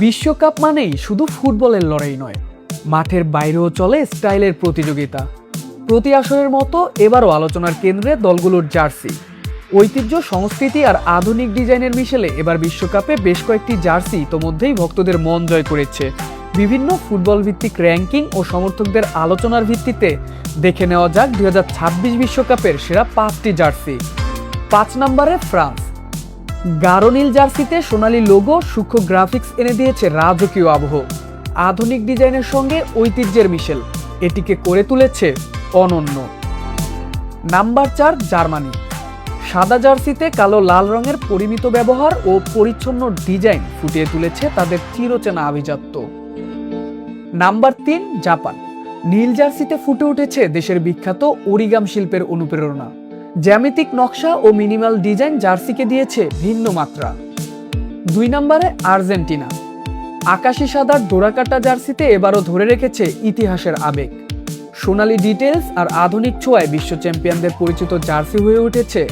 বিশ্বকাপ মানেই শুধু ফুটবলের লড়াই নয়, মাঠের বাইরেও চলে স্টাইলের প্রতিযোগিতা। প্রতি আসরের মতো এবারও আলোচনার কেন্দ্রে দলগুলোর জার্সি। ঐতিহ্য, সংস্কৃতি আর আধুনিক ডিজাইনের মিশেলে এবার বিশ্বকাপে বেশ কয়েকটি জার্সি ইতোমধ্যেই ভক্তদের মন জয় করেছে। বিভিন্ন ফুটবল ভিত্তিক র্যাঙ্কিং ও সমর্থকদের আলোচনার ভিত্তিতে দেখে নেওয়া যাক 2026 বিশ্বকাপের সেরা 5টি জার্সি। 5 নম্বরে ফ্রান্স। গাঢ় নীল জার্সিতে সোনালী লোগো সূক্ষ্ম গ্রাফিক্স এনে দিয়েছে রাজকীয় আবহ। আধুনিক ডিজাইনের সঙ্গে ঐতিহ্যের মিশেল এটিকে করে তুলেছে অনন্য। Number 4 Germany. সাদা জার্সিতে কালো লাল রঙের পরিমিত ব্যবহার ও পরিচ্ছন্ন ডিজাইন ফুটিয়ে তুলেছে তাদের চিরচেনা আভিজাত্য। Number 3 Japan. নীল জার্সিতে ফুটে উঠেছে দেশের বিখ্যাত অরিগাম শিল্পের অনুপ্রেরণা। জ্যামিতিক নকশা ও মিনিমাল ডিজাইন জার্সিকে দিয়েছে ভিন্ন মাত্রা। 2 নম্বরে আর্জেন্টিনা। আকাশি সাদার ডোরাকাটা জার্সিতে এবারও ধরে রেখেছে ইতিহাসের আবেগ। সোনালী ডিটেলস আর আধুনিক ছোঁয়ায় বিশ্ব চ্যাম্পিয়নদের পরিচিত জার্সি হয়ে উঠেছে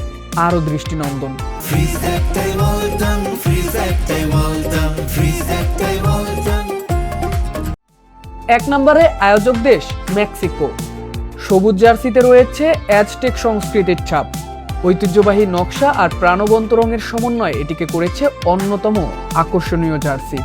আরও দৃষ্টিনন্দন। 1 নম্বরে আয়োজক দেশ মেক্সিকো। সবুজ জার্সিতে রয়েছে অ্যাজটেক সংস্কৃতির ছাপ। ঐতিহ্যবাহী নকশা আর প্রাণবন্ত রঙের সমন্বয়ে এটিকে করেছে অন্যতম আকর্ষণীয় জার্সি।